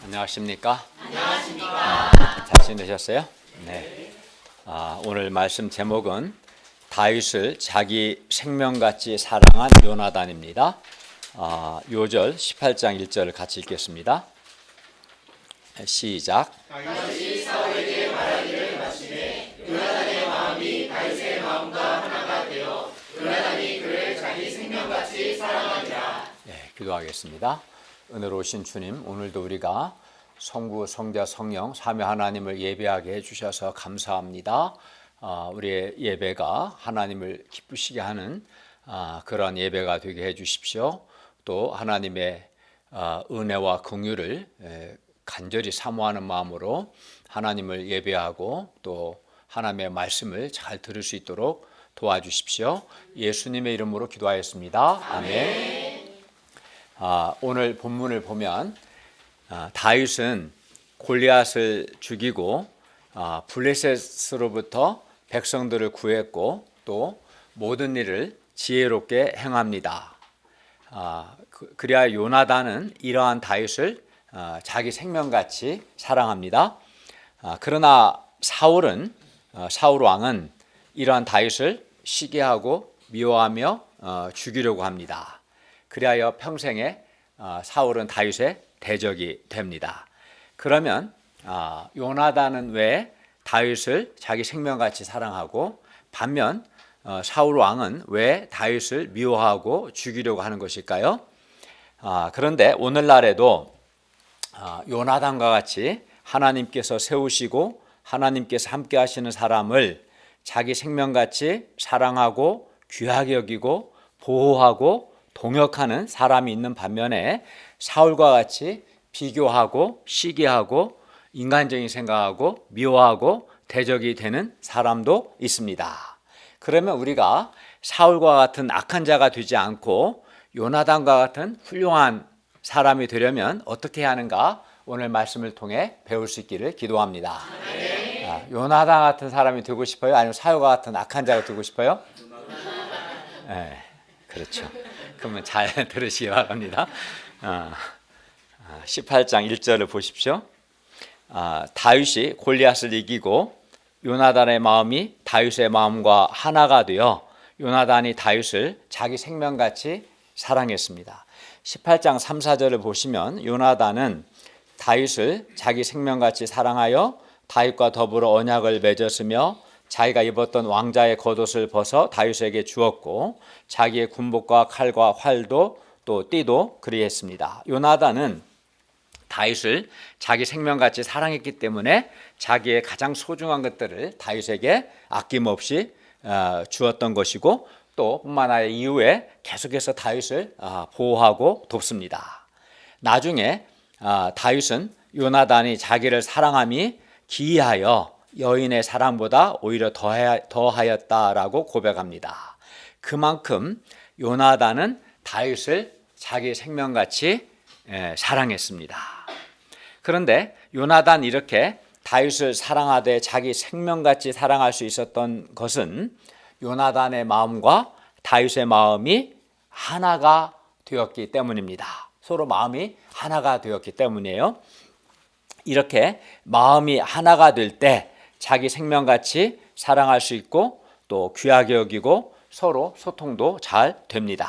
안녕하십니까? 안녕하십니까? 잘 지내셨어요? 네. 오늘 말씀 제목은 다윗을 자기 생명같이 사랑한 요나단입니다. 요절 18장 1절을 같이 읽겠습니다. 시작. 다윗이 사울에게 말하기를 마치매 요나단의 마음이 다윗의 마음과 하나가 되어 요나단이 그를 자기 생명같이 사랑하니라. 네, 기도하겠습니다. 은혜로우신 주님, 오늘도 우리가 성부, 성자, 성령, 삼위 하나님을 예배하게 해주셔서 감사합니다. 우리의 예배가 하나님을 기쁘시게 하는 그러한 예배가 되게 해주십시오. 또 하나님의 은혜와 긍휼을 간절히 사모하는 마음으로 하나님을 예배하고 또 하나님의 말씀을 잘 들을 수 있도록 도와주십시오. 예수님의 이름으로 기도하였습니다. 아멘. 오늘 본문을 보면 다윗은 골리앗을 죽이고 블레셋으로부터 백성들을 구했고 또 모든 일을 지혜롭게 행합니다. 그래야 요나단은 이러한 다윗을 자기 생명같이 사랑합니다. 그러나 사울 왕은 이러한 다윗을 시기하고 미워하며 죽이려고 합니다. 그리하여 평생에 사울은 다윗의 대적이 됩니다. 그러면 요나단은 왜 다윗을 자기 생명같이 사랑하고 반면 사울 왕은 왜 다윗을 미워하고 죽이려고 하는 것일까요? 그런데 오늘날에도 요나단과 같이 하나님께서 세우시고 하나님께서 함께 하시는 사람을 자기 생명같이 사랑하고 귀하게 여기고 보호하고 동역하는 사람이 있는 반면에 사울과 같이 비교하고 시기하고 인간적인 생각하고 미워하고 대적이 되는 사람도 있습니다. 그러면 우리가 사울과 같은 악한 자가 되지 않고 요나단과 같은 훌륭한 사람이 되려면 어떻게 해야 하는가 오늘 말씀을 통해 배울 수 있기를 기도합니다. 요나단 같은 사람이 되고 싶어요? 아니면 사울과 같은 악한 자가 되고 싶어요? 네, 그렇죠. 그러면 잘 들으시기 바랍니다. 18장 1절을 보십시오. 다윗이 골리앗을 이기고 요나단의 마음이 다윗의 마음과 하나가 되어 요나단이 다윗을 자기 생명같이 사랑했습니다. 18장 3, 4절을 보시면 요나단은 다윗을 자기 생명같이 사랑하여 다윗과 더불어 언약을 맺었으며 자기가 입었던 왕자의 겉옷을 벗어 다윗에게 주었고 자기의 군복과 칼과 활도 또 띠도 그리했습니다. 요나단은 다윗을 자기 생명같이 사랑했기 때문에 자기의 가장 소중한 것들을 다윗에게 아낌없이 주었던 것이고 또 뿐만 아니라 이후에 계속해서 다윗을 보호하고 돕습니다. 나중에 다윗은 요나단이 자기를 사랑함이 기이하여 여인의 사랑보다 오히려 더하였다라고 고백합니다. 그만큼 요나단은 다윗을 자기 생명같이 사랑했습니다. 그런데 요나단 이렇게 다윗을 사랑하되 자기 생명같이 사랑할 수 있었던 것은 요나단의 마음과 다윗의 마음이 하나가 되었기 때문입니다. 서로 마음이 하나가 되었기 때문이에요. 이렇게 마음이 하나가 될 때 자기 생명같이 사랑할 수 있고 또 귀하게 여기고 서로 소통도 잘 됩니다.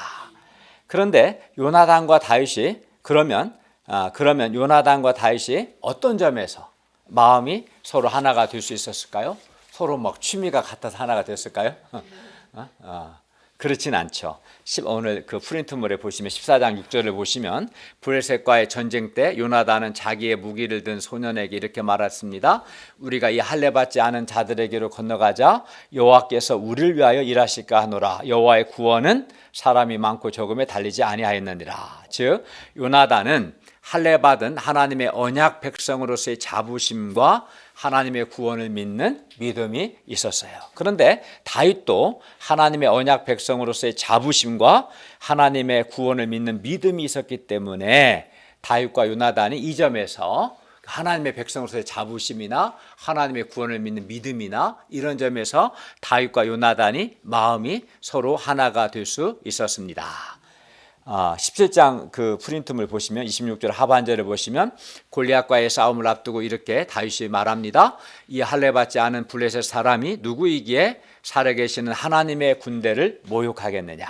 그런데 요나단과 다윗이 그러면 요나단과 다윗이 어떤 점에서 마음이 서로 하나가 될 수 있었을까요? 서로 막 취미가 같아서 하나가 됐을까요? 그렇진 않죠. 오늘 그 프린트물에 보시면 14장 6절을 보시면 블레셋과의 전쟁 때 요나단은 자기의 무기를 든 소년에게 이렇게 말했습니다. 우리가 이 할례받지 않은 자들에게로 건너가자 여호와께서 우리를 위하여 일하실까 하노라. 여호와의 구원은 사람이 많고 적음에 달리지 아니하였느니라. 즉 요나단은 할례받은 하나님의 언약 백성으로서의 자부심과 하나님의 구원을 믿는 믿음이 있었어요. 그런데 다윗도 하나님의 언약 백성으로서의 자부심과 하나님의 구원을 믿는 믿음이 있었기 때문에 다윗과 요나단이 이 점에서 하나님의 백성으로서의 자부심이나 하나님의 구원을 믿는 믿음이나 이런 점에서 다윗과 요나단이 마음이 서로 하나가 될 수 있었습니다. 17장 그 프린트물 보시면 26절 하반절을 보시면 골리앗과의 싸움을 앞두고 이렇게 다윗이 말합니다. 이 할례받지 않은 블레셋 사람이 누구이기에 살아계시는 하나님의 군대를 모욕하겠느냐.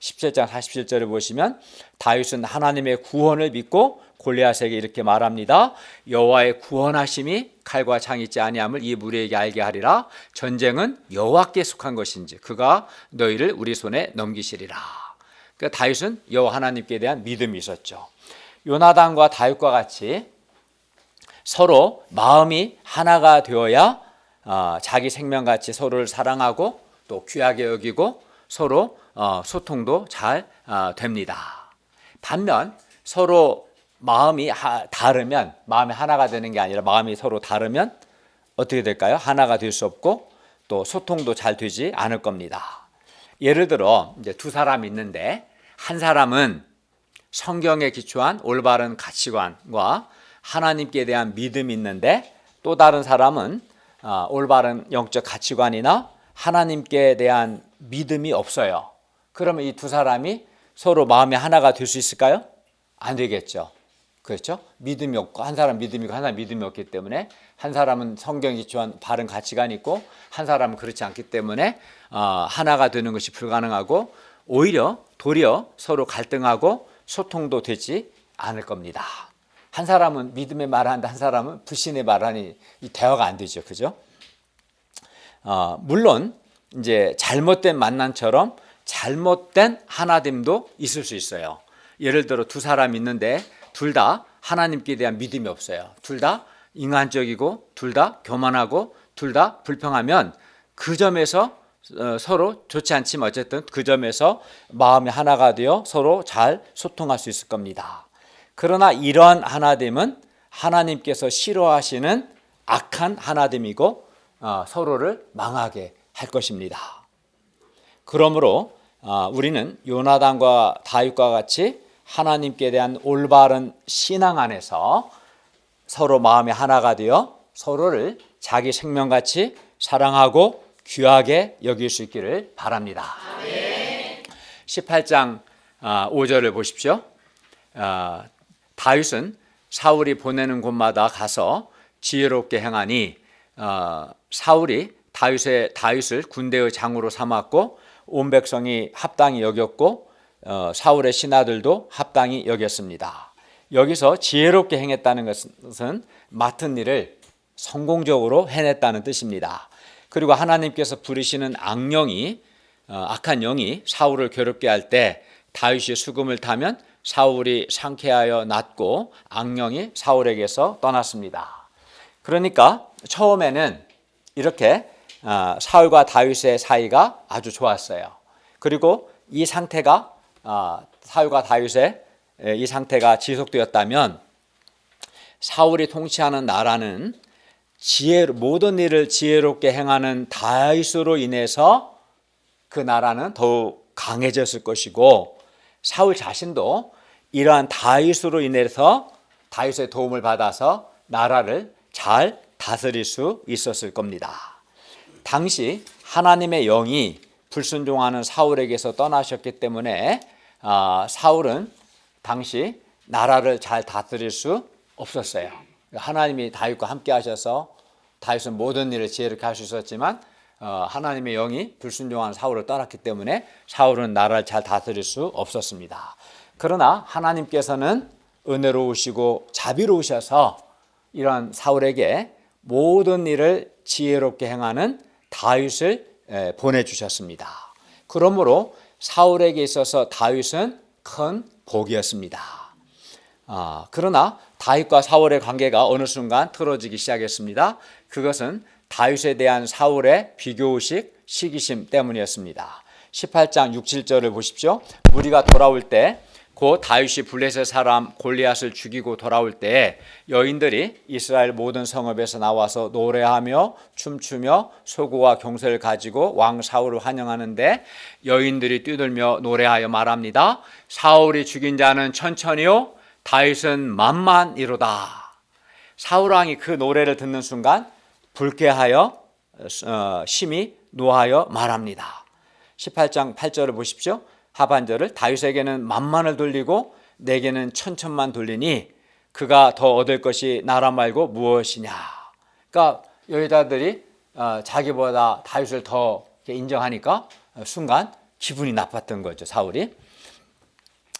17장 47절을 보시면 다윗은 하나님의 구원을 믿고 골리앗에게 이렇게 말합니다. 여호와의 구원하심이 칼과 창이 있지 아니함을 이 무리에게 알게 하리라. 전쟁은 여호와께 속한 것인지 그가 너희를 우리 손에 넘기시리라. 그러니까 다윗은 여호와 하나님께 대한 믿음이 있었죠. 요나단과 다윗과 같이 서로 마음이 하나가 되어야 자기 생명같이 서로를 사랑하고 또 귀하게 여기고 서로 소통도 잘 됩니다. 반면 서로 마음이 다르면, 마음이 하나가 되는 게 아니라 마음이 서로 다르면 어떻게 될까요? 하나가 될 수 없고 또 소통도 잘 되지 않을 겁니다. 예를 들어 이제 두 사람이 있는데 한 사람은 성경에 기초한 올바른 가치관과 하나님께 대한 믿음이 있는데 또 다른 사람은 올바른 영적 가치관이나 하나님께 대한 믿음이 없어요. 그러면 이 두 사람이 서로 마음이 하나가 될 수 있을까요? 안 되겠죠. 그렇죠? 믿음이 없고 한 사람 믿음이 있고 한 사람 믿음이 없기 때문에 한 사람은 성경에 기초한 바른 가치관이 있고 한 사람은 그렇지 않기 때문에 하나가 되는 것이 불가능하고 오히려 도리어 서로 갈등하고 소통도 되지 않을 겁니다. 한 사람은 믿음의 말을 하는데 한 사람은 불신의 말을 하니 이 대화가 안 되죠. 그죠? 물론 이제 잘못된 만남처럼 잘못된 하나됨도 있을 수 있어요. 예를 들어 두 사람이 있는데 둘 다 하나님께 대한 믿음이 없어요. 둘 다 인간적이고 둘 다 교만하고 둘 다 불평하면 그 점에서 서로 좋지 않지만 어쨌든 그 점에서 마음이 하나가 되어 서로 잘 소통할 수 있을 겁니다. 그러나 이러한 하나됨은 하나님께서 싫어하시는 악한 하나됨이고 서로를 망하게 할 것입니다. 그러므로 우리는 요나단과 다윗과 같이 하나님께 대한 올바른 신앙 안에서 서로 마음이 하나가 되어 서로를 자기 생명같이 사랑하고 귀하게 여길 수 있기를 바랍니다. 아멘. 18장 5절을 보십시오. 다윗은 사울이 보내는 곳마다 가서 지혜롭게 행하니 사울이 다윗을 군대의 장으로 삼았고 온 백성이 합당히 여겼고 사울의 신하들도 합당히 여겼습니다. 여기서 지혜롭게 행했다는 것은 맡은 일을 성공적으로 해냈다는 뜻입니다. 그리고 하나님께서 부리시는 악한 영이 사울을 괴롭게 할 때 다윗이 수금을 타면 사울이 상쾌하여 낫고 악령이 사울에게서 떠났습니다. 그러니까 처음에는 이렇게 사울과 다윗의 사이가 아주 좋았어요. 그리고 이 상태가 사울과 다윗의 이 상태가 지속되었다면 사울이 통치하는 나라는 모든 일을 지혜롭게 행하는 다윗으로 인해서 그 나라는 더욱 강해졌을 것이고 사울 자신도 이러한 다윗으로 인해서 다윗의 도움을 받아서 나라를 잘 다스릴 수 있었을 겁니다. 당시 하나님의 영이 불순종하는 사울에게서 떠나셨기 때문에 사울은 당시 나라를 잘 다스릴 수 없었어요. 하나님이 다윗과 함께 하셔서 다윗은 모든 일을 지혜롭게 할 수 있었지만 하나님의 영이 불순종하는 사울을 떠났기 때문에 사울은 나라를 잘 다스릴 수 없었습니다. 그러나 하나님께서는 은혜로우시고 자비로우셔서 이런 사울에게 모든 일을 지혜롭게 행하는 다윗을 보내주셨습니다. 그러므로 사울에게 있어서 다윗은 큰 복이었습니다. 그러나 다윗과 사울의 관계가 어느 순간 틀어지기 시작했습니다. 그것은 다윗에 대한 사울의 비교의식, 시기심 때문이었습니다. 18장 6, 7절을 보십시오. 무리가 돌아올 때 곧 다윗이 블레셋 사람 골리앗을 죽이고 돌아올 때 여인들이 이스라엘 모든 성읍에서 나와서 노래하며 춤추며 소고와 경쇠를 가지고 왕 사울을 환영하는데 여인들이 뛰들며 노래하여 말합니다. 사울이 죽인 자는 천천히요 다윗은 만만이로다. 사울 왕이 그 노래를 듣는 순간 불쾌하여 심히 노하여 말합니다. 18장 8절을 보십시오. 하반절을 다윗에게는 만만을 돌리고 내게는 천천만 돌리니 그가 더 얻을 것이 나라 말고 무엇이냐. 그러니까 여자들이 자기보다 다윗을 더 인정하니까 순간 기분이 나빴던 거죠, 사울이.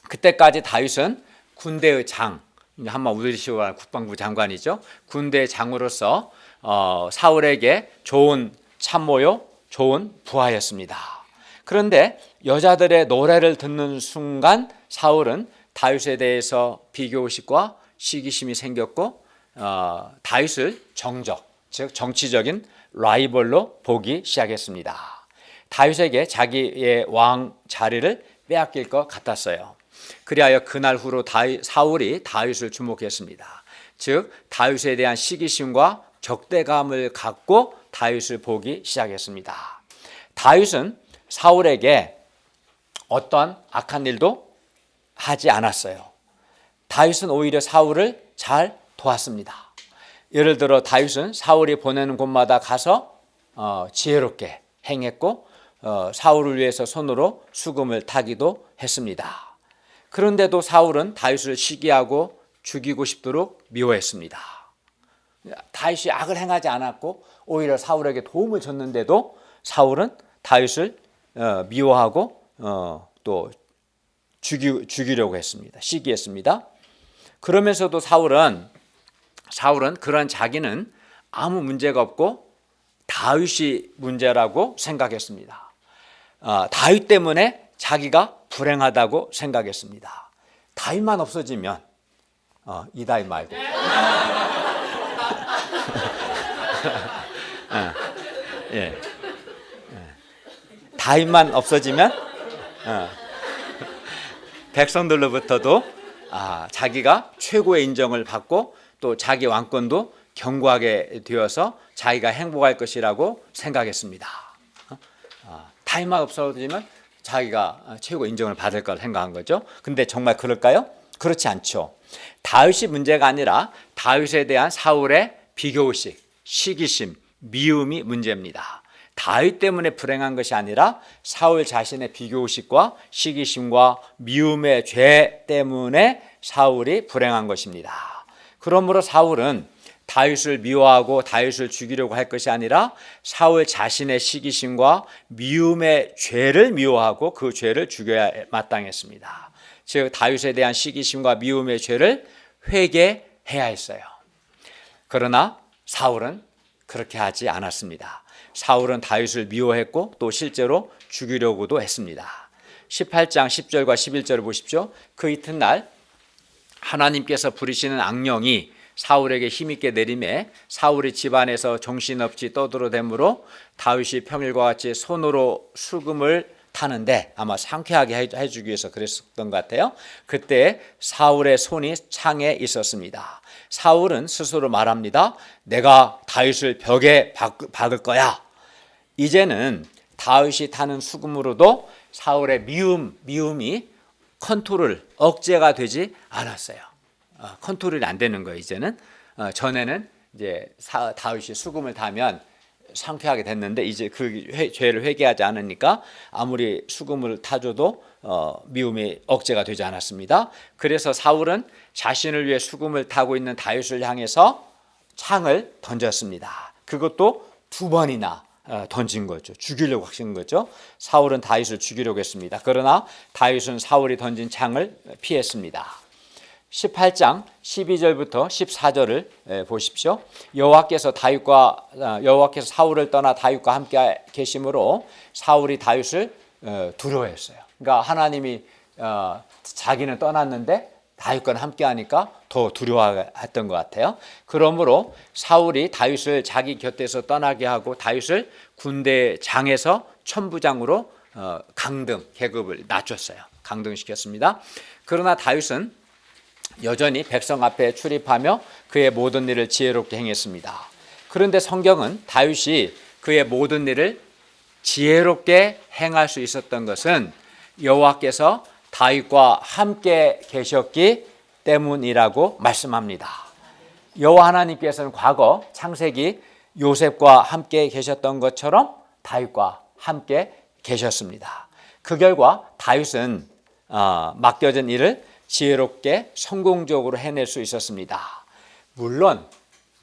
그때까지 다윗은 군대의 장, 한번 우리식으로 말하는 국방부 장관이죠. 군대의 장으로서 사울에게 좋은 참모요, 좋은 부하였습니다. 그런데 여자들의 노래를 듣는 순간 사울은 다윗에 대해서 비교의식과 시기심이 생겼고 다윗을 정적, 즉 정치적인 라이벌로 보기 시작했습니다. 다윗에게 자기의 왕 자리를 빼앗길 것 같았어요. 그리하여 그날 후로 사울이 다윗을 주목했습니다. 즉 다윗에 대한 시기심과 적대감을 갖고 다윗을 보기 시작했습니다. 다윗은 사울에게 어떤 악한 일도 하지 않았어요. 다윗은 오히려 사울을 잘 도왔습니다. 예를 들어 다윗은 사울이 보내는 곳마다 가서 지혜롭게 행했고 사울을 위해서 손으로 수금을 타기도 했습니다. 그런데도 사울은 다윗을 시기하고 죽이고 싶도록 미워했습니다. 다윗이 악을 행하지 않았고 오히려 사울에게 도움을 줬는데도 사울은 다윗을 미워하고 또 죽이려고 했습니다. 시기했습니다. 그러면서도 사울은 그런 자기는 아무 문제가 없고 다윗이 문제라고 생각했습니다. 다윗 때문에 자기가 불행하다고 생각했습니다. 다윗만 없어지면 이 다윗 말고 예. 다윗만 없어지면 백성들로부터도 자기가 최고의 인정을 받고 또 자기 왕권도 견고하게 되어서 자기가 행복할 것이라고 생각했습니다. 다윗만 없어지면 자기가 최고 인정을 받을 걸 생각한 거죠. 근데 정말 그럴까요? 그렇지 않죠. 다윗이 문제가 아니라 다윗에 대한 사울의 비교의식, 시기심, 미움이 문제입니다. 다윗 때문에 불행한 것이 아니라 사울 자신의 비교의식과 시기심과 미움의 죄 때문에 사울이 불행한 것입니다. 그러므로 사울은 다윗을 미워하고 다윗을 죽이려고 할 것이 아니라 사울 자신의 시기심과 미움의 죄를 미워하고 그 죄를 죽여야 마땅했습니다. 즉 다윗에 대한 시기심과 미움의 죄를 회개해야 했어요. 그러나 사울은 그렇게 하지 않았습니다. 사울은 다윗을 미워했고 또 실제로 죽이려고도 했습니다. 18장 10절과 11절을 보십시오. 그 이튿날 하나님께서 부리시는 악령이 사울에게 힘있게 내림에 사울이 집안에서 정신없이 떠들어대므로 다윗이 평일과 같이 손으로 수금을 타는데 아마 상쾌하게 해주기 위해서 그랬었던 것 같아요. 그때 사울의 손이 창에 있었습니다. 사울은 스스로 말합니다. 내가 다윗을 벽에 박을 거야. 이제는 다윗이 타는 수금으로도 사울의 미움이 컨트롤, 억제가 되지 않았어요. 컨트롤이 안 되는 거예요. 이제는 전에는 이제 다윗이 수금을 타면 상쾌하게 됐는데 이제 그 죄를 회개하지 않으니까 아무리 수금을 타줘도 미움이 억제가 되지 않았습니다. 그래서 사울은 자신을 위해 수금을 타고 있는 다윗을 향해서 창을 던졌습니다. 그것도 2번이나 던진 거죠. 죽이려고 하신 거죠. 사울은 다윗을 죽이려고 했습니다. 그러나 다윗은 사울이 던진 창을 피했습니다. 18장 12절부터 14절을 보십시오. 여호와께서 사울을 떠나 다윗과 함께 계심으로 사울이 다윗을 두려워했어요. 그러니까 하나님이 자기는 떠났는데 다윗과 함께 하니까 더 두려워했던 것 같아요. 그러므로 사울이 다윗을 자기 곁에서 떠나게 하고 다윗을 군대장에서 천부장으로 강등 계급을 낮췄어요. 강등시켰습니다. 그러나 다윗은 여전히 백성 앞에 출입하며 그의 모든 일을 지혜롭게 행했습니다. 그런데 성경은 다윗이 그의 모든 일을 지혜롭게 행할 수 있었던 것은 여호와께서 다윗과 함께 계셨기 때문이라고 말씀합니다. 여호와 하나님께서는 과거 창세기 요셉과 함께 계셨던 것처럼 다윗과 함께 계셨습니다. 그 결과 다윗은 맡겨진 일을 지혜롭게 성공적으로 해낼 수 있었습니다. 물론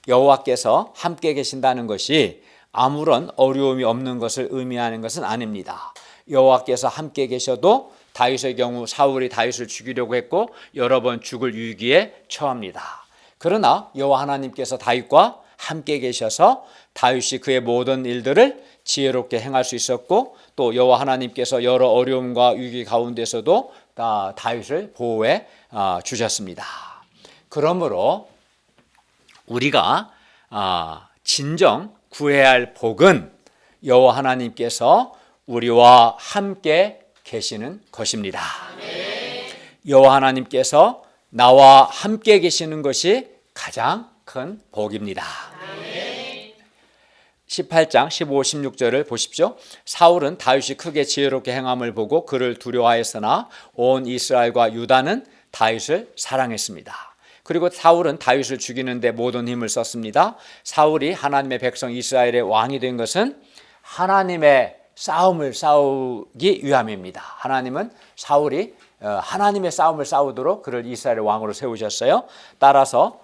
여호와께서 함께 계신다는 것이 아무런 어려움이 없는 것을 의미하는 것은 아닙니다. 여호와께서 함께 계셔도 다윗의 경우 사울이 다윗을 죽이려고 했고 여러 번 죽을 위기에 처합니다. 그러나 여호와 하나님께서 다윗과 함께 계셔서 다윗이 그의 모든 일들을 지혜롭게 행할 수 있었고 또 여호와 하나님께서 여러 어려움과 위기 가운데서도 다윗을 보호해 주셨습니다. 그러므로 우리가 진정 구해야 할 복은 여호와 하나님께서 우리와 함께 계시는 것입니다. 여호와 하나님께서 나와 함께 계시는 것이 가장 큰 복입니다. 18장 15, 16절을 보십시오. 사울은 다윗이 크게 지혜롭게 행함을 보고 그를 두려워하였으나 온 이스라엘과 유다는 다윗을 사랑했습니다. 그리고 사울은 다윗을 죽이는 데 모든 힘을 썼습니다. 사울이 하나님의 백성 이스라엘의 왕이 된 것은 하나님의 싸움을 싸우기 위함입니다. 하나님은 사울이 하나님의 싸움을 싸우도록 그를 이스라엘의 왕으로 세우셨어요. 따라서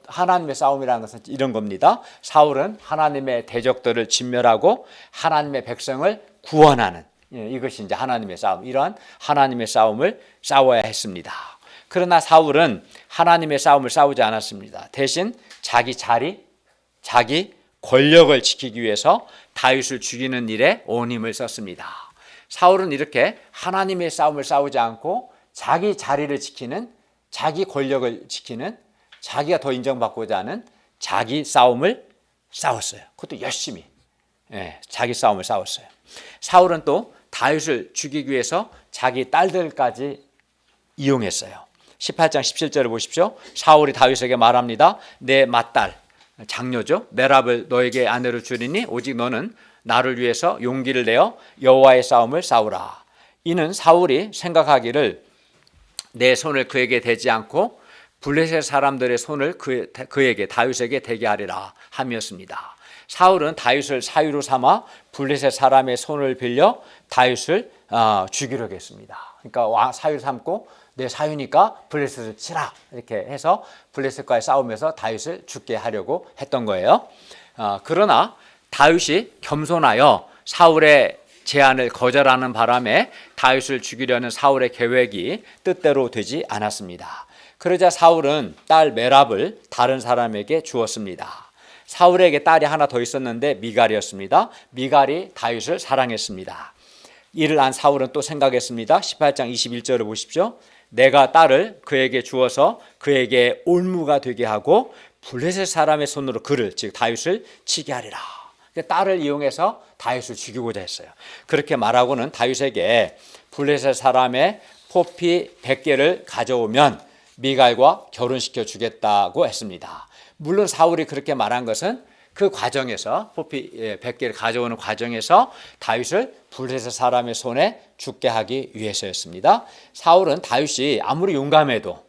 하나님의 싸움이라는 것은 이런 겁니다. 사울은 하나님의 대적들을 진멸하고 하나님의 백성을 구원하는, 이것이 이제 하나님의 싸움, 이러한 하나님의 싸움을 싸워야 했습니다. 그러나 사울은 하나님의 싸움을 싸우지 않았습니다. 대신 자기 자리, 자기 권력을 지키기 위해서 다윗을 죽이는 일에 온 힘을 썼습니다. 사울은 이렇게 하나님의 싸움을 싸우지 않고 자기 자리를 지키는, 자기 권력을 지키는, 자기가 더 인정받고자 하는 자기 싸움을 싸웠어요. 그것도 열심히 자기 싸움을 싸웠어요. 사울은 또 다윗을 죽이기 위해서 자기 딸들까지 이용했어요. 18장 17절을 보십시오. 사울이 다윗에게 말합니다. 내 맏딸 장녀죠, 메랍을 너에게 아내로 주리니 오직 너는 나를 위해서 용기를 내어 여호와의 싸움을 싸우라. 이는 사울이 생각하기를 내 손을 그에게 대지 않고 블레셋 사람들의 손을 그에게 다윗에게 대게 하리라 함이었습니다. 사울은 다윗을 사유로 삼아 블레셋 사람의 손을 빌려 다윗을 죽이려고 했습니다. 그러니까 사유로 삼고 내 사유니까 블레셋을 치라 이렇게 해서 블레셋과의 싸움에서 다윗을 죽게 하려고 했던 거예요. 그러나 다윗이 겸손하여 사울의 제안을 거절하는 바람에 다윗을 죽이려는 사울의 계획이 뜻대로 되지 않았습니다. 그러자 사울은 딸 메랍을 다른 사람에게 주었습니다. 사울에게 딸이 하나 더 있었는데 미갈이었습니다. 미갈이 다윗을 사랑했습니다. 이를 안 사울은 또 생각했습니다. 18장 21절을 보십시오. 내가 딸을 그에게 주어서 그에게 올무가 되게 하고 블레셋 사람의 손으로 그를, 즉 다윗을 치게 하리라. 딸을 이용해서 다윗을 죽이고자 했어요. 그렇게 말하고는 다윗에게 블레셋 사람의 포피 100개를 가져오면 미갈과 결혼시켜 주겠다고 했습니다. 물론 사울이 그렇게 말한 것은 그 과정에서 포피 100개를 가져오는 과정에서 다윗을 블레셋 사람의 손에 죽게 하기 위해서였습니다. 사울은 다윗이 아무리 용감해도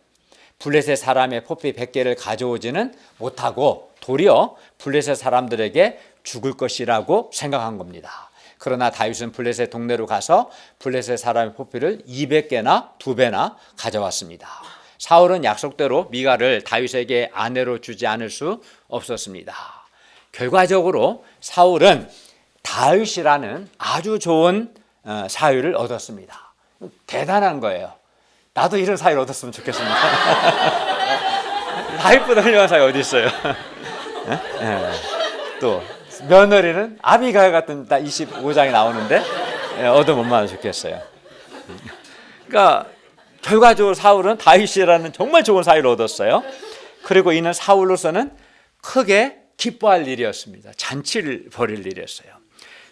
블레셋 사람의 포피 100개를 가져오지는 못하고 도리어 블레셋 사람들에게 죽을 것이라고 생각한 겁니다. 그러나 다윗은 블레셋 동네로 가서 블레셋 사람의 포피를 200개나 2배나 가져왔습니다. 사울은 약속대로 미갈을 다윗에게 아내로 주지 않을 수 없었습니다. 결과적으로 사울은 다윗이라는 아주 좋은 사유를 얻었습니다. 대단한 거예요. 나도 이런 사유를 얻었으면 좋겠습니다. 다윗보다 훌륭한 사유 어디 있어요? 또 며느리는 아비가일 같은 25장이 나오는데 얻으면 얼마나 좋겠어요. 그러니까 결과적으로 사울은 다윗이라는 정말 좋은 사유를 얻었어요. 그리고 이는 사울로서는 크게 기뻐할 일이었습니다. 잔치를 벌일 일이었어요.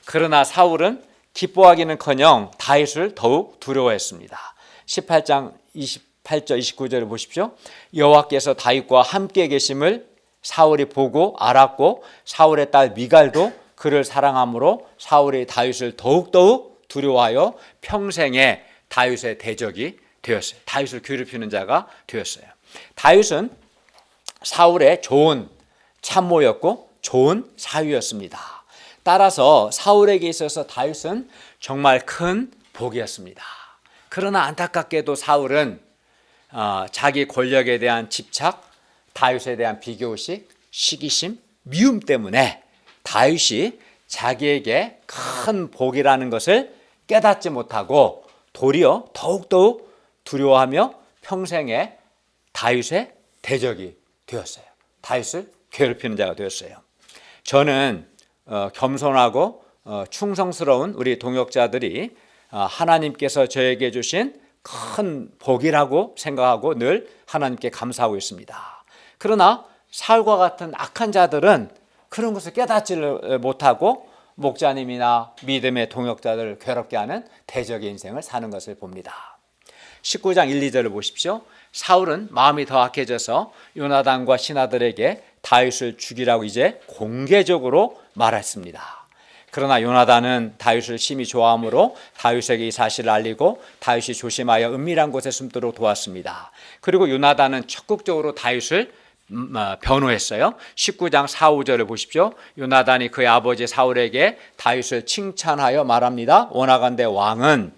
그러나 사울은 기뻐하기는커녕 다윗을 더욱 두려워했습니다. 18장 28절 29절을 보십시오. 여호와께서 다윗과 함께 계심을 사울이 보고 알았고 사울의 딸 미갈도 그를 사랑함으로 사울이 다윗을 더욱더욱 두려워하여 평생에 다윗의 대적이 되었어요. 다윗을 괴롭히는 자가 되었어요. 다윗은 사울의 좋은 참모였고 좋은 사위였습니다. 따라서 사울에게 있어서 다윗은 정말 큰 복이었습니다. 그러나 안타깝게도 사울은 자기 권력에 대한 집착, 다윗에 대한 비교의식, 시기심, 미움 때문에 다윗이 자기에게 큰 복이라는 것을 깨닫지 못하고 도리어 더욱더욱 두려워하며 평생에 다윗의 대적이 되었어요. 다윗을 괴롭히는 자가 되었어요. 저는 겸손하고 충성스러운 우리 동역자들이 하나님께서 저에게 주신 큰 복이라고 생각하고 늘 하나님께 감사하고 있습니다. 그러나 사울과 같은 악한 자들은 그런 것을 깨닫지를 못하고 목자님이나 믿음의 동역자들을 괴롭게 하는 대적의 인생을 사는 것을 봅니다. 19장 1, 2절을 보십시오. 사울은 마음이 더 악해져서 요나단과 신하들에게 다윗을 죽이라고 이제 공개적으로 말했습니다. 그러나 요나단은 다윗을 심히 좋아하므로 다윗에게 이 사실을 알리고 다윗이 조심하여 은밀한 곳에 숨도록 도왔습니다. 그리고 요나단은 적극적으로 다윗을 변호했어요. 19장 4, 5절을 보십시오. 요나단이 그의 아버지 사울에게 다윗을 칭찬하여 말합니다. 원하건대 왕은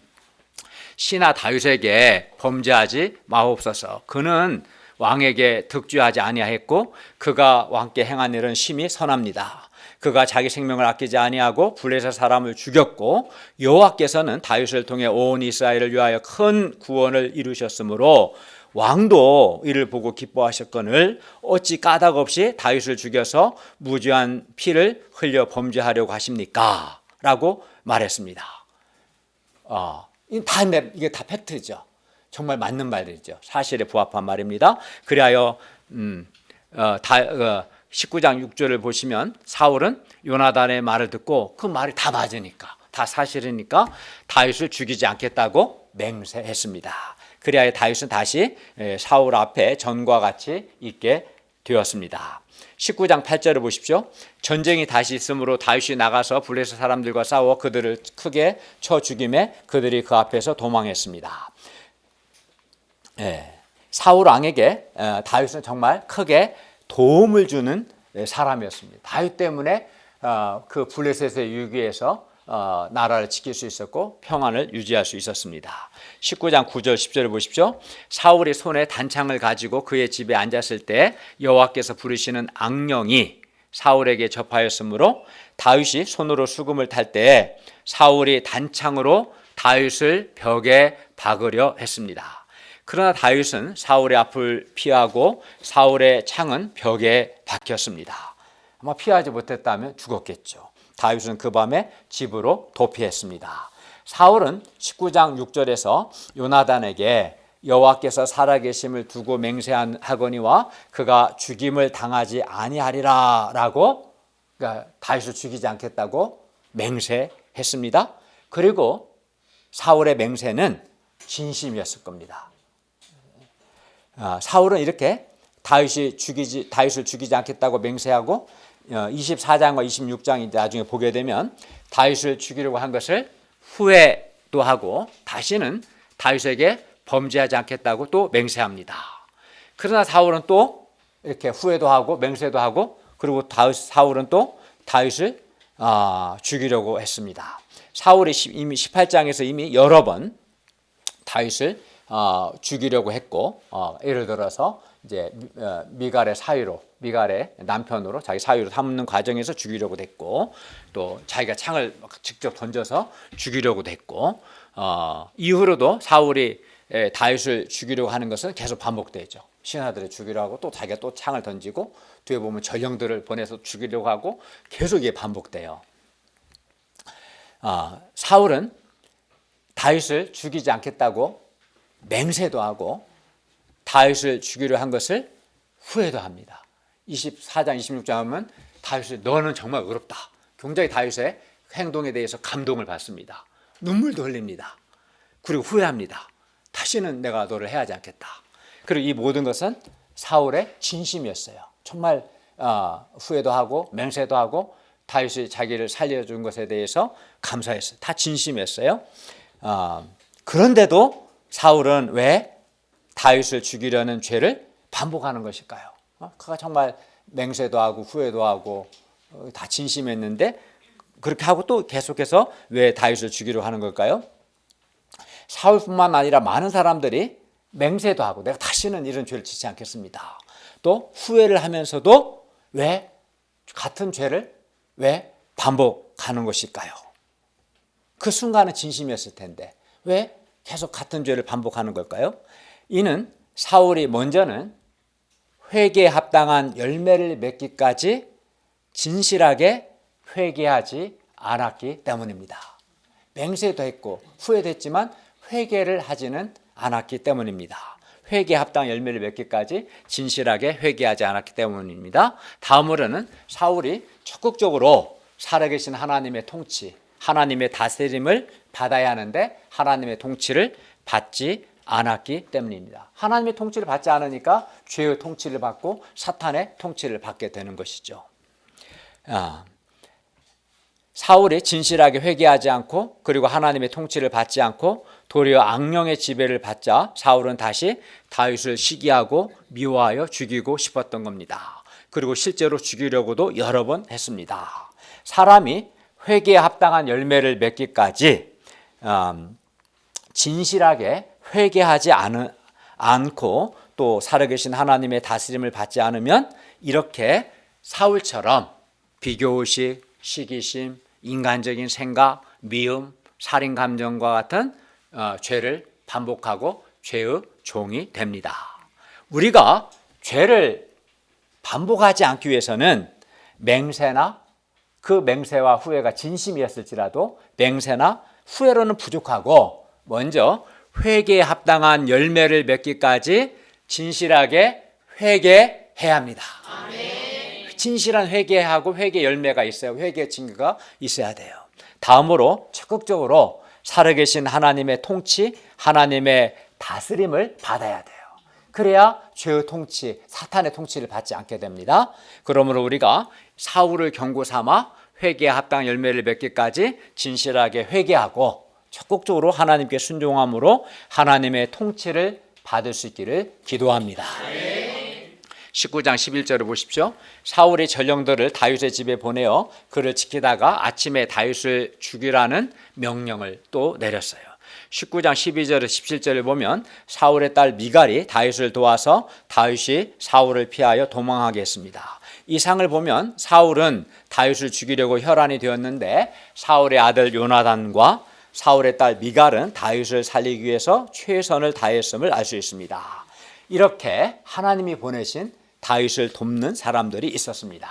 신하 다윗에게 범죄하지 마옵소서. 그는 왕에게 득죄하지 아니하였고 그가 왕께 행한 일은 심히 선합니다. 그가 자기 생명을 아끼지 아니하고 블레셋 사람을 죽였고 여호와께서는 다윗을 통해 온 이스라엘을 위하여 큰 구원을 이루셨으므로 왕도 이를 보고 기뻐하셨거늘 어찌 까닭 없이 다윗을 죽여서 무죄한 피를 흘려 범죄하려고 하십니까? 라고 말했습니다. 이게 다 팩트죠. 정말 맞는 말이죠. 사실에 부합한 말입니다. 그리하여 19장 6절을 보시면 사울은 요나단의 말을 듣고 그 말이 다 맞으니까, 다 사실이니까 다윗을 죽이지 않겠다고 맹세했습니다. 그리하여 다윗은 다시 사울 앞에 전과 같이 있게 되었습니다. 19장 8절을 보십시오. 전쟁이 다시 있으므로 다윗이 나가서 블레셋 사람들과 싸워 그들을 크게 쳐 죽임에 그들이 그 앞에서 도망했습니다. 사울 왕에게 다윗은 정말 크게 도움을 주는 사람이었습니다. 다윗 때문에 그 블레셋의 위기에서 나라를 지킬 수 있었고 평안을 유지할 수 있었습니다. 19장 9절 10절을 보십시오. 사울이 손에 단창을 가지고 그의 집에 앉았을 때 여호와께서 부르시는 악령이 사울에게 접하였으므로 다윗이 손으로 수금을 탈 때 사울이 단창으로 다윗을 벽에 박으려 했습니다. 그러나 다윗은 사울의 앞을 피하고 사울의 창은 벽에 박혔습니다. 아마 피하지 못했다면 죽었겠죠. 다윗은 그 밤에 집으로 도피했습니다. 사울은 19장 6절에서 요나단에게 여호와께서 살아계심을 두고 맹세하거니와 그가 죽임을 당하지 아니하리라 라고, 그러니까 다윗을 죽이지 않겠다고 맹세했습니다. 그리고 사울의 맹세는 진심이었을 겁니다. 사울은 이렇게 다윗을 죽이지 않겠다고 맹세하고 24장과 26장이 나중에 보게 되면 다윗을 죽이려고 한 것을 후회도 하고 다시는 다윗에게 범죄하지 않겠다고 또 맹세합니다. 그러나 사울은 또 이렇게 후회도 하고 맹세도 하고 그리고 사울은 또 다윗을 죽이려고 했습니다. 사울이 이미 18장에서 이미 여러 번 다윗을 죽이려고 했고, 예를 들어서 이제 미갈의 남편으로 자기 사위로 삼는 과정에서 죽이려고 했고, 또 자기가 창을 직접 던져서 죽이려고도 했고, 이후로도 사울이 다윗을 죽이려고 하는 것은 계속 반복되죠. 신하들을 죽이려고 하고 또 자기가 또 창을 던지고 뒤에 보면 전령들을 보내서 죽이려고 하고 계속 이게 반복돼요. 사울은 다윗을 죽이지 않겠다고 맹세도 하고 다윗을 죽이려 한 것을 후회도 합니다. 24장 26장 하면 다윗이 너는 정말 의롭다. 굉장히 다윗의 행동에 대해서 감동을 받습니다. 눈물도 흘립니다. 그리고 후회합니다. 다시는 내가 너를 해하지 않겠다. 그리고 이 모든 것은 사울의 진심이었어요. 정말 후회도 하고 맹세도 하고 다윗이 자기를 살려준 것에 대해서 감사했어요. 다 진심이었어요. 그런데도 사울은 왜 다윗을 죽이려는 죄를 반복하는 것일까요? 그가 정말 맹세도 하고 후회도 하고 다 진심했는데 그렇게 하고 또 계속해서 왜 다윗을 죽이려 하는 걸까요? 사울뿐만 아니라 많은 사람들이 맹세도 하고 내가 다시는 이런 죄를 짓지 않겠습니다. 또 후회를 하면서도 왜 같은 죄를 왜 반복하는 것일까요? 그 순간은 진심이었을 텐데 왜 계속 같은 죄를 반복하는 걸까요? 이는 사울이 먼저는 회개에 합당한 열매를 맺기까지 진실하게 회개하지 않았기 때문입니다. 맹세도 했고 후회도 했지만 회개를 하지는 않았기 때문입니다. 회개에 합당한 열매를 맺기까지 진실하게 회개하지 않았기 때문입니다. 다음으로는 사울이 적극적으로 살아계신 하나님의 통치, 하나님의 다스림을 받아야 하는데 하나님의 통치를 받지 않았기 때문입니다. 하나님의 통치를 받지 않으니까 죄의 통치를 받고 사탄의 통치를 받게 되는 것이죠. 사울이 진실하게 회개하지 않고 그리고 하나님의 통치를 받지 않고 도리어 악령의 지배를 받자 사울은 다시 다윗을 시기하고 미워하여 죽이고 싶었던 겁니다. 그리고 실제로 죽이려고도 여러 번 했습니다. 사람이 회개에 합당한 열매를 맺기까지 진실하게 회개하지 않고 또 살아계신 하나님의 다스림을 받지 않으면 이렇게 사울처럼 비교의식, 시기심, 인간적인 생각, 미움, 살인감정과 같은 죄를 반복하고 죄의 종이 됩니다. 우리가 죄를 반복하지 않기 위해서는 맹세나 그 맹세와 후회가 진심이었을지라도 맹세나 후회로는 부족하고 먼저 회개에 합당한 열매를 맺기까지 진실하게 회개해야 합니다. 진실한 회개하고 회개 열매가 있어야 회개 증거가 있어야 돼요. 다음으로 적극적으로 살아계신 하나님의 통치, 하나님의 다스림을 받아야 돼요. 그래야 죄의 통치, 사탄의 통치를 받지 않게 됩니다. 그러므로 우리가 사울을 경고 삼아 회개에 합당한 열매를 맺기까지 진실하게 회개하고 적극적으로 하나님께 순종함으로 하나님의 통치를 받을 수 있기를 기도합니다. 19장 11절을 보십시오. 사울이 전령들을 다윗의 집에 보내어 그를 지키다가 아침에 다윗을 죽이라는 명령을 또 내렸어요. 19장 12절에 17절을 보면 사울의 딸 미갈이 다윗을 도와서 다윗이 사울을 피하여 도망하게 했습니다. 이 상을 보면 사울은 다윗을 죽이려고 혈안이 되었는데 사울의 아들 요나단과 사울의 딸 미갈은 다윗을 살리기 위해서 최선을 다했음을 알 수 있습니다. 이렇게 하나님이 보내신 다윗을 돕는 사람들이 있었습니다.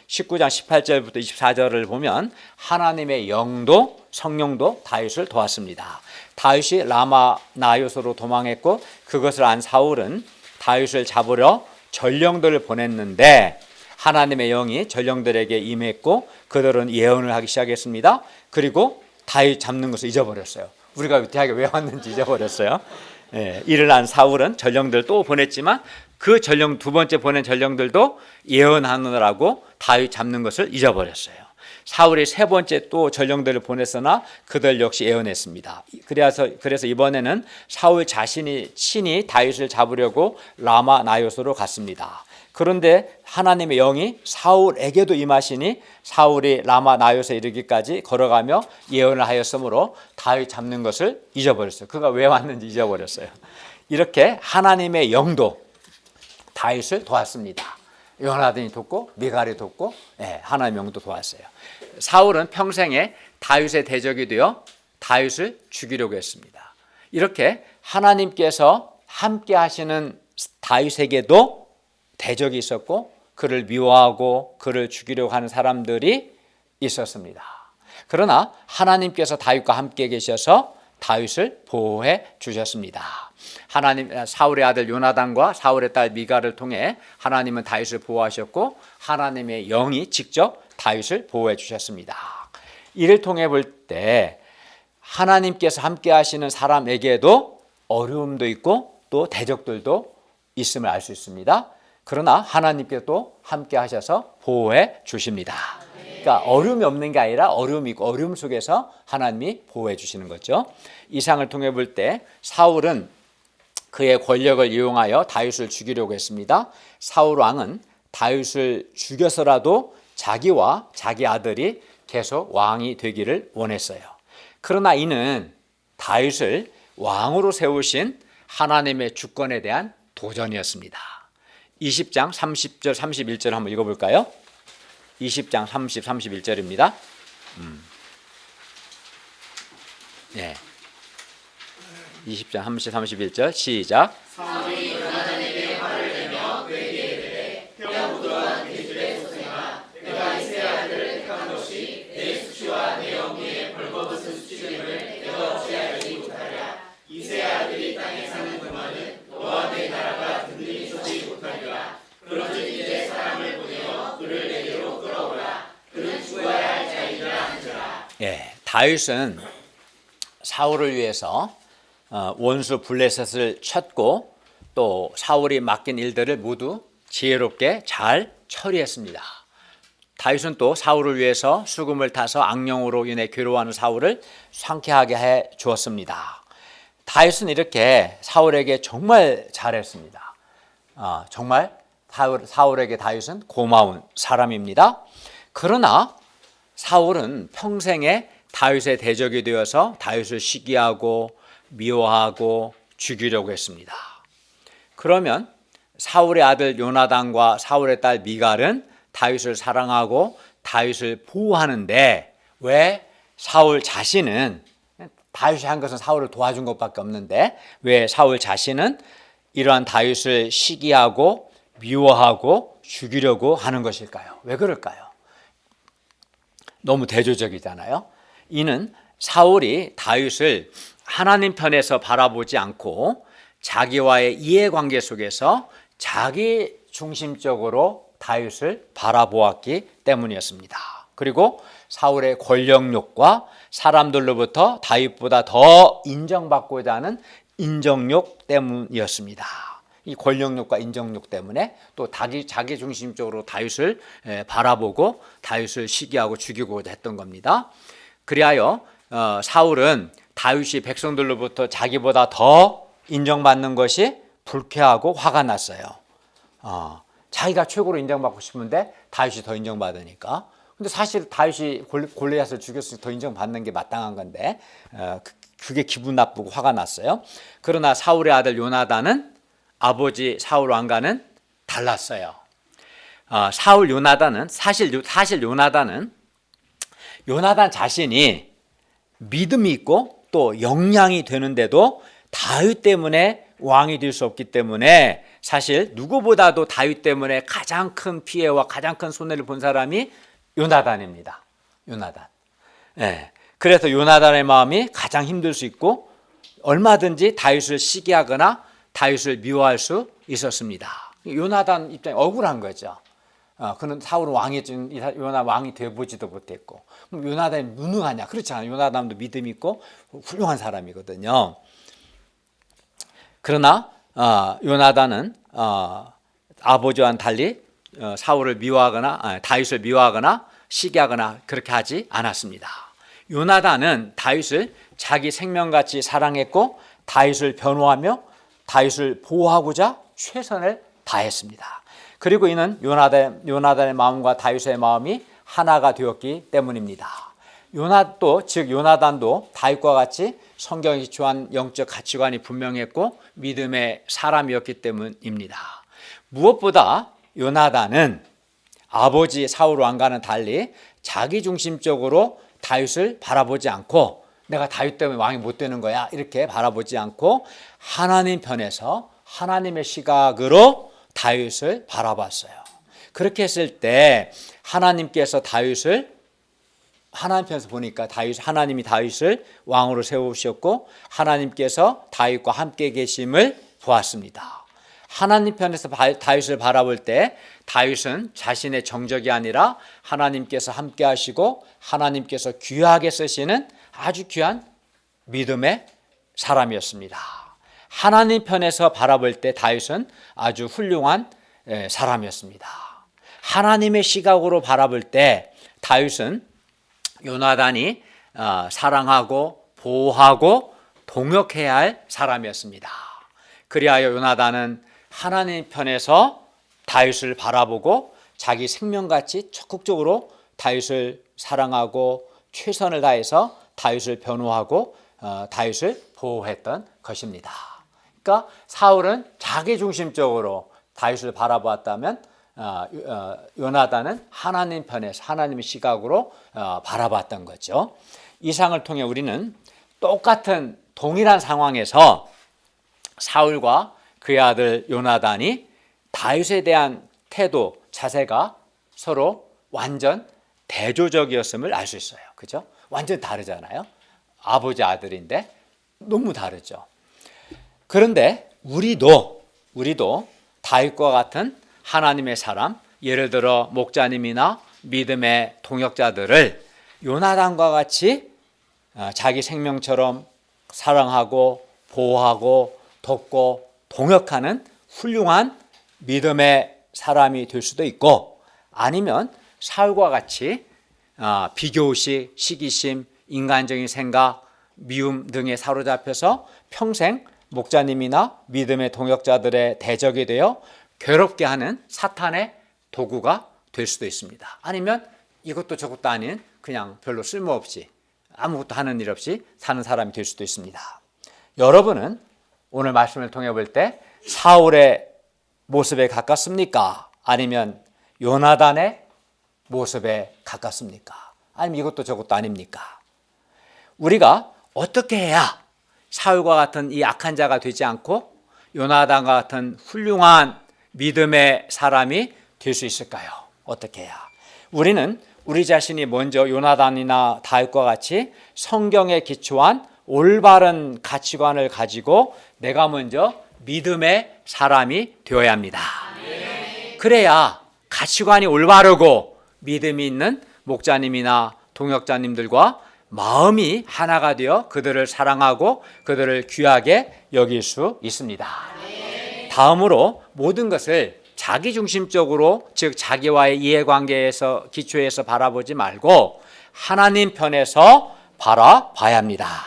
19장 18절부터 24절을 보면 하나님의 영도 성령도 다윗을 도왔습니다. 다윗이 라마 나요스로 도망했고 그것을 안 사울은 다윗을 잡으려 전령들을 보냈는데 하나님의 영이 전령들에게 임했고 그들은 예언을 하기 시작했습니다. 그리고 다윗 잡는 것을 잊어버렸어요. 우리가 위태하게 왜 왔는지 잊어버렸어요. 이를 안 사울은 전령들 또 보냈지만 그 전령 두 번째 보낸 전령들도 예언하느라고 다윗 잡는 것을 잊어버렸어요. 사울이 세 번째 또 전령들을 보냈으나 그들 역시 예언했습니다. 그래서 이번에는 사울 자신이 친히 다윗을 잡으려고 라마 나요스로 갔습니다. 그런데 하나님의 영이 사울에게도 임하시니 사울이 라마 나요스에 이르기까지 걸어가며 예언을 하였으므로 다윗 잡는 것을 잊어버렸어요. 그가 왜 왔는지 잊어버렸어요. 이렇게 하나님의 영도 다윗을 도왔습니다. 요나단이 돕고 미갈이 돕고 하나님의 영도 도왔어요. 사울은 평생에 다윗의 대적이 되어 다윗을 죽이려고 했습니다. 이렇게 하나님께서 함께 하시는 다윗에게도 대적이 있었고 그를 미워하고 그를 죽이려고 하는 사람들이 있었습니다. 그러나 하나님께서 다윗과 함께 계셔서 다윗을 보호해 주셨습니다. 사울의 아들 요나단과 사울의 딸 미갈을 통해 하나님은 다윗을 보호하셨고 하나님의 영이 직접 다윗을 보호해 주셨습니다. 이를 통해 볼 때 하나님께서 함께 하시는 사람에게도 어려움도 있고 또 대적들도 있음을 알 수 있습니다. 그러나 하나님께도 함께 하셔서 보호해 주십니다. 그러니까 어려움이 없는 게 아니라 어려움이 있고 어려움 속에서 하나님이 보호해 주시는 거죠. 이 상을 통해 볼 때 사울은 그의 권력을 이용하여 다윗을 죽이려고 했습니다. 사울 왕은 다윗을 죽여서라도 자기와 자기 아들이 계속 왕이 되기를 원했어요. 그러나 이는 다윗을 왕으로 세우신 하나님의 주권에 대한 도전이었습니다. 20장 30절 31절 한번 읽어볼까요? 20장 30, 31절입니다. 네. 20장 30, 31절 시작. 사울이 요나단에게 화를 내며 그에게 이르되 평무도한 내 집의 소생아 내가 이세 아들을 택한 것이 내 수치와 내 영리의 벌거벗은 수치임을 내가 어찌 알지 못하랴. 이세 아들이 땅에 사는 동안은 너와 내 나라가 든든히 서지 못하리라. 그런즉 이제 사람을 보내어 그를 내게로 끌어오라. 그는 죽어야 할 자이라 한지라. 예, 다윗은 사울을 위해서 원수 블레셋을 쳤고 또 사울이 맡긴 일들을 모두 지혜롭게 잘 처리했습니다. 다윗은 또 사울을 위해서 수금을 타서 악령으로 인해 괴로워하는 사울을 상쾌하게 해 주었습니다. 다윗은 이렇게 사울에게 정말 잘했습니다. 정말 사울에게 다윗은 고마운 사람입니다. 그러나 사울은 평생에 다윗의 대적이 되어서 다윗을 시기하고 미워하고 죽이려고 했습니다. 그러면 사울의 아들 요나단과 사울의 딸 미갈은 다윗을 사랑하고 다윗을 보호하는데 왜 사울 자신은 다윗이 한 것은 사울을 도와준 것밖에 없는데 왜 사울 자신은 이러한 다윗을 시기하고 미워하고 죽이려고 하는 것일까요? 왜 그럴까요? 너무 대조적이잖아요. 이는 사울이 다윗을 하나님 편에서 바라보지 않고 자기와의 이해관계 속에서 자기 중심적으로 다윗을 바라보았기 때문이었습니다. 그리고 사울의 권력욕과 사람들로부터 다윗보다 더 인정받고자 하는 인정욕 때문이었습니다. 이 권력욕과 인정욕 때문에 또 자기 중심적으로 다윗을 바라보고 다윗을 시기하고 죽이고자 했던 겁니다. 그리하여 사울은 다윗이 백성들로부터 자기보다 더 인정받는 것이 불쾌하고 화가 났어요. 자기가 최고로 인정받고 싶은데 다윗이 더 인정받으니까. 근데 사실 다윗이 골리앗을 죽였으니 더 인정받는 게 마땅한 건데 그게 기분 나쁘고 화가 났어요. 그러나 사울의 아들 요나단은 아버지 사울 왕과는 달랐어요. 사실 요나단 자신이 믿음이 있고 또 역량이 되는데도 다윗 때문에 왕이 될 수 없기 때문에 사실 누구보다도 다윗 때문에 가장 큰 피해와 가장 큰 손해를 본 사람이 요나단입니다. 요나단. 예. 그래서 요나단의 마음이 가장 힘들 수 있고 얼마든지 다윗을 시기하거나 다윗을 미워할 수 있었습니다. 요나단 입장이 억울한 거죠. 그는 사울은 요나단 왕이 되어보지도 못했고 요나단이 무능하냐? 그렇지 않아요. 요나단도 믿음이 있고 훌륭한 사람이거든요. 그러나 요나단은 아버지와는 달리 사울을 미워하거나 다윗을 미워하거나 시기하거나 그렇게 하지 않았습니다. 요나단은 다윗을 자기 생명같이 사랑했고 다윗을 변호하며 다윗을 보호하고자 최선을 다했습니다. 그리고 이는 요나단의 마음과 다윗의 마음이 하나가 되었기 때문입니다. 요나단도 다윗과 같이 성경에 기초한 영적 가치관이 분명했고 믿음의 사람이었기 때문입니다. 무엇보다 요나단은 아버지 사울 왕과는 달리 자기중심적으로 다윗을 바라보지 않고 내가 다윗 때문에 왕이 못 되는 거야 이렇게 바라보지 않고 하나님 편에서 하나님의 시각으로 다윗을 바라봤어요. 그렇게 했을 때 하나님께서 하나님 편에서 보니까 하나님이 다윗을 왕으로 세우셨고 하나님께서 다윗과 함께 계심을 보았습니다. 하나님 편에서 다윗을 바라볼 때 다윗은 자신의 정적이 아니라 하나님께서 함께 하시고 하나님께서 귀하게 쓰시는 아주 귀한 믿음의 사람이었습니다. 하나님 편에서 바라볼 때 다윗은 아주 훌륭한 사람이었습니다. 하나님의 시각으로 바라볼 때 다윗은 요나단이 사랑하고 보호하고 동역해야 할 사람이었습니다. 그리하여 요나단은 하나님 편에서 다윗을 바라보고 자기 생명같이 적극적으로 다윗을 사랑하고 최선을 다해서 다윗을 변호하고 다윗을 보호했던 것입니다. 그러니까 사울은 자기중심적으로 다윗을 바라보았다면 요나단은 하나님 편에서 하나님의 시각으로 바라봤던 거죠. 이 상을 통해 우리는 똑같은 동일한 상황에서 사울과 그의 아들 요나단이 다윗에 대한 태도, 자세가 서로 완전 대조적이었음을 알 수 있어요. 그죠? 완전 다르잖아요. 아버지 아들인데 너무 다르죠. 그런데 우리도 다윗과 같은 하나님의 사람, 예를 들어 목자님이나 믿음의 동역자들을 요나단과 같이 자기 생명처럼 사랑하고 보호하고 돕고 동역하는 훌륭한 믿음의 사람이 될 수도 있고, 아니면 사울과 같이 비교의식, 시기심, 인간적인 생각, 미움 등에 사로잡혀서 평생 목자님이나 믿음의 동역자들의 대적이 되어 괴롭게 하는 사탄의 도구가 될 수도 있습니다. 아니면 이것도 저것도 아닌 그냥 별로 쓸모없이 아무것도 하는 일 없이 사는 사람이 될 수도 있습니다. 여러분은 오늘 말씀을 통해 볼 때 사울의 모습에 가깝습니까? 아니면 요나단의 모습에 가깝습니까? 아니면 이것도 저것도 아닙니까? 우리가 어떻게 해야 사울과 같은 이 악한 자가 되지 않고 요나단과 같은 훌륭한 믿음의 사람이 될 수 있을까요? 어떻게 해야? 우리는 우리 자신이 먼저 요나단이나 다윗과 같이 성경에 기초한 올바른 가치관을 가지고 내가 먼저 믿음의 사람이 되어야 합니다. 그래야 가치관이 올바르고 믿음이 있는 목자님이나 동역자님들과 마음이 하나가 되어 그들을 사랑하고 그들을 귀하게 여길 수 있습니다. 다음으로 모든 것을 자기중심적으로, 즉 자기와의 이해관계에서 기초해서 바라보지 말고 하나님 편에서 바라봐야 합니다.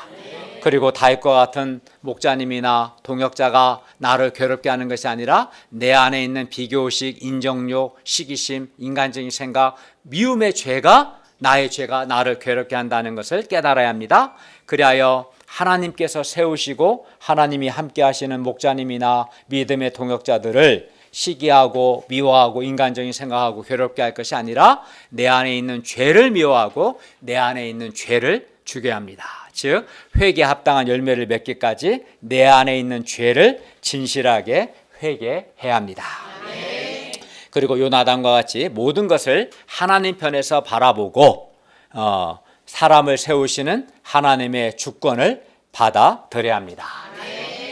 그리고 다윗과 같은 목자님이나 동역자가 나를 괴롭게 하는 것이 아니라 내 안에 있는 비교의식, 인정욕, 시기심, 인간적인 생각, 미움의 죄가, 나의 죄가 나를 괴롭게 한다는 것을 깨달아야 합니다. 그리하여 하나님께서 세우시고 하나님이 함께 하시는 목자님이나 믿음의 동역자들을 시기하고 미워하고 인간적인 생각하고 괴롭게 할 것이 아니라 내 안에 있는 죄를 미워하고 내 안에 있는 죄를 죽여야 합니다. 즉 회개에 합당한 열매를 맺기까지 내 안에 있는 죄를 진실하게 회개해야 합니다. 그리고 요나단과 같이 모든 것을 하나님 편에서 바라보고 사람을 세우시는 하나님의 주권을 받아들여야 합니다.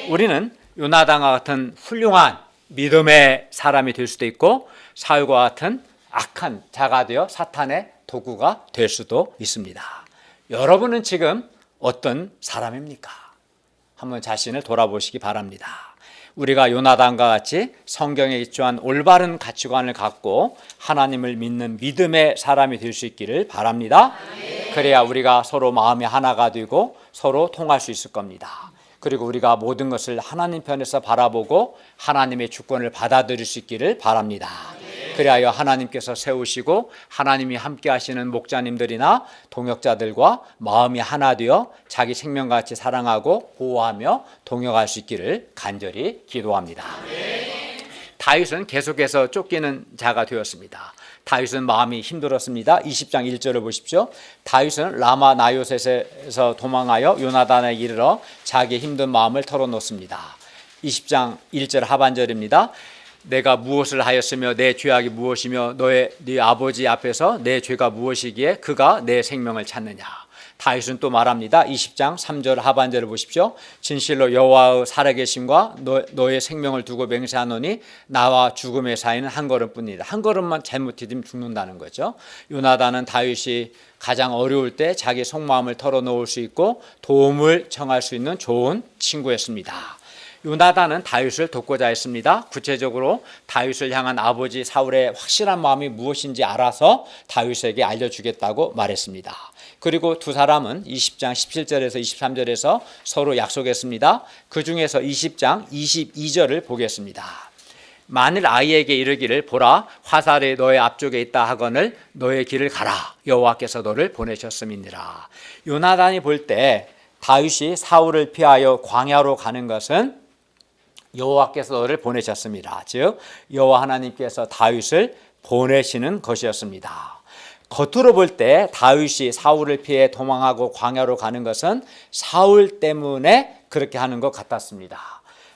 우리는 요나단과 같은 훌륭한 믿음의 사람이 될 수도 있고 사울과 같은 악한 자가 되어 사탄의 도구가 될 수도 있습니다. 여러분은 지금 어떤 사람입니까? 한번 자신을 돌아보시기 바랍니다. 우리가 요나단과 같이 성경에 기초한 올바른 가치관을 갖고 하나님을 믿는 믿음의 사람이 될 수 있기를 바랍니다. 그래야 우리가 서로 마음이 하나가 되고 서로 통할 수 있을 겁니다. 그리고 우리가 모든 것을 하나님 편에서 바라보고 하나님의 주권을 받아들일 수 있기를 바랍니다. 그리하여 하나님께서 세우시고 하나님이 함께 하시는 목자님들이나 동역자들과 마음이 하나 되어 자기 생명같이 사랑하고 보호하며 동역할 수 있기를 간절히 기도합니다. 다윗은 계속해서 쫓기는 자가 되었습니다. 다윗은 마음이 힘들었습니다. 20장 1절을 보십시오. 다윗은 라마 나요셋에서 도망하여 요나단에게 이르러 자기의 힘든 마음을 털어놓습니다. 20장 1절 하반절입니다. 내가 무엇을 하였으며 내 죄악이 무엇이며 네 아버지 앞에서 내 죄가 무엇이기에 그가 내 생명을 찾느냐. 다윗은 또 말합니다. 20장 3절 하반절을 보십시오. 진실로 여호와의 살아계심과 너의 생명을 두고 맹세하노니 나와 죽음의 사이는 한 걸음뿐이다. 한 걸음만 잘못해지면 죽는다는 거죠. 요나단은 다윗이 가장 어려울 때 자기 속마음을 털어놓을 수 있고 도움을 청할 수 있는 좋은 친구였습니다. 요나단은 다윗을 돕고자 했습니다. 구체적으로 다윗을 향한 아버지 사울의 확실한 마음이 무엇인지 알아서 다윗에게 알려주겠다고 말했습니다. 그리고 두 사람은 20장 17절에서 23절에서 서로 약속했습니다. 그 중에서 20장 22절을 보겠습니다. 만일 아이에게 이르기를 보라 화살이 너의 앞쪽에 있다 하거늘 너의 길을 가라 여호와께서 너를 보내셨음이니라. 요나단이 볼 때 다윗이 사울을 피하여 광야로 가는 것은 여호와께서 너를 보내셨습니다. 즉 여호와 하나님께서 다윗을 보내시는 것이었습니다. 겉으로 볼 때 다윗이 사울을 피해 도망하고 광야로 가는 것은 사울 때문에 그렇게 하는 것 같았습니다.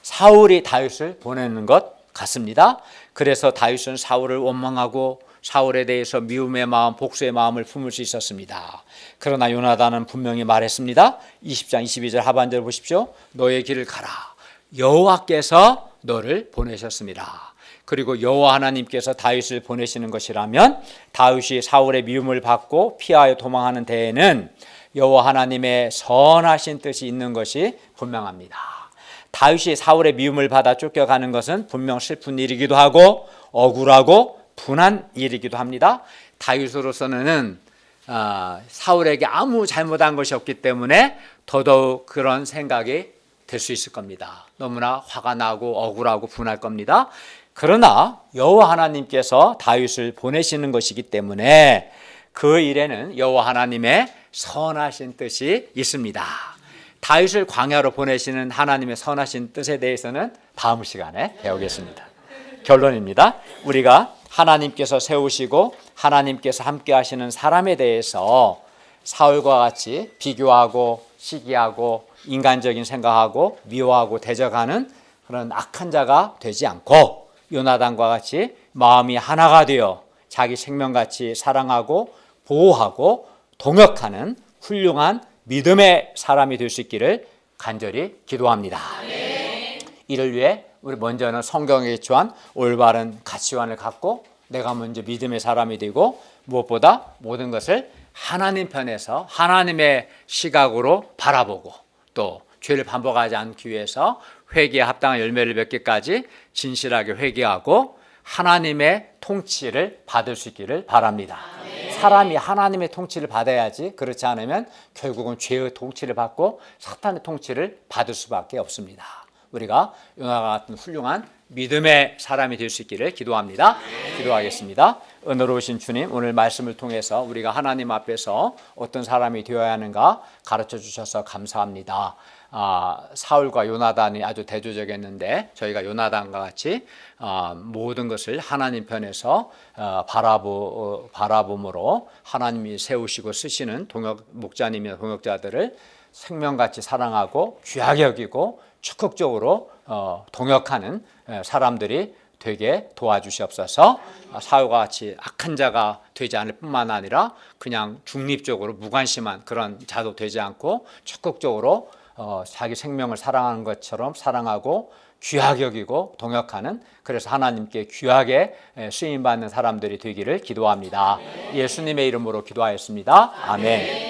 사울이 다윗을 보내는 것 같습니다. 그래서 다윗은 사울을 원망하고 사울에 대해서 미움의 마음, 복수의 마음을 품을 수 있었습니다. 그러나 요나단은 분명히 말했습니다. 20장 22절 하반절 보십시오. 너의 길을 가라. 여호와께서 너를 보내셨습니다. 그리고 여호와 하나님께서 다윗을 보내시는 것이라면 다윗이 사울의 미움을 받고 피하여 도망하는 데에는 여호와 하나님의 선하신 뜻이 있는 것이 분명합니다. 다윗이 사울의 미움을 받아 쫓겨가는 것은 분명 슬픈 일이기도 하고 억울하고 분한 일이기도 합니다. 다윗으로서는 사울에게 아무 잘못한 것이 없기 때문에 더더욱 그런 생각이 될 수 있을 겁니다. 너무나 화가 나고 억울하고 분할 겁니다. 그러나 여호와 하나님께서 다윗을 보내시는 것이기 때문에 그 일에는 여호와 하나님의 선하신 뜻이 있습니다. 다윗을 광야로 보내시는 하나님의 선하신 뜻에 대해서는 다음 시간에 배우겠습니다. 결론입니다. 우리가 하나님께서 세우시고 하나님께서 함께 하시는 사람에 대해서 사울과 같이 비교하고 시기하고 인간적인 생각하고 미워하고 대적하는 그런 악한 자가 되지 않고 요나단과 같이 마음이 하나가 되어 자기 생명같이 사랑하고 보호하고 동역하는 훌륭한 믿음의 사람이 될 수 있기를 간절히 기도합니다. 이를 위해 우리 먼저는 성경에 기초한 올바른 가치관을 갖고 내가 먼저 믿음의 사람이 되고 무엇보다 모든 것을 하나님 편에서 하나님의 시각으로 바라보고 또 죄를 반복하지 않기 위해서 회개에 합당한 열매를 맺기까지 진실하게 회개하고 하나님의 통치를 받을 수 있기를 바랍니다. 사람이 하나님의 통치를 받아야지 그렇지 않으면 결국은 죄의 통치를 받고 사탄의 통치를 받을 수밖에 없습니다. 우리가 요나와 같은 훌륭한 믿음의 사람이 될 수 있기를 기도합니다. 기도하겠습니다. 은혜로우신 주님, 오늘 말씀을 통해서 우리가 하나님 앞에서 어떤 사람이 되어야 하는가 가르쳐 주셔서 감사합니다. 사울과 요나단이 아주 대조적이었는데 저희가 요나단과 같이 모든 것을 하나님 편에서 바라봄으로 하나님이 세우시고 쓰시는 목자님이나 동역자들을 생명같이 사랑하고 귀하게 여기고 적극적으로 동역하는 사람들이 되게 도와주시옵소서. 사울과 같이 악한 자가 되지 않을 뿐만 아니라 그냥 중립적으로 무관심한 그런 자도 되지 않고 적극적으로 자기 생명을 사랑하는 것처럼 사랑하고 귀하게 여기고 동역하는, 그래서 하나님께 귀하게 쓰임받는 사람들이 되기를 기도합니다. 예수님의 이름으로 기도하였습니다. 아멘.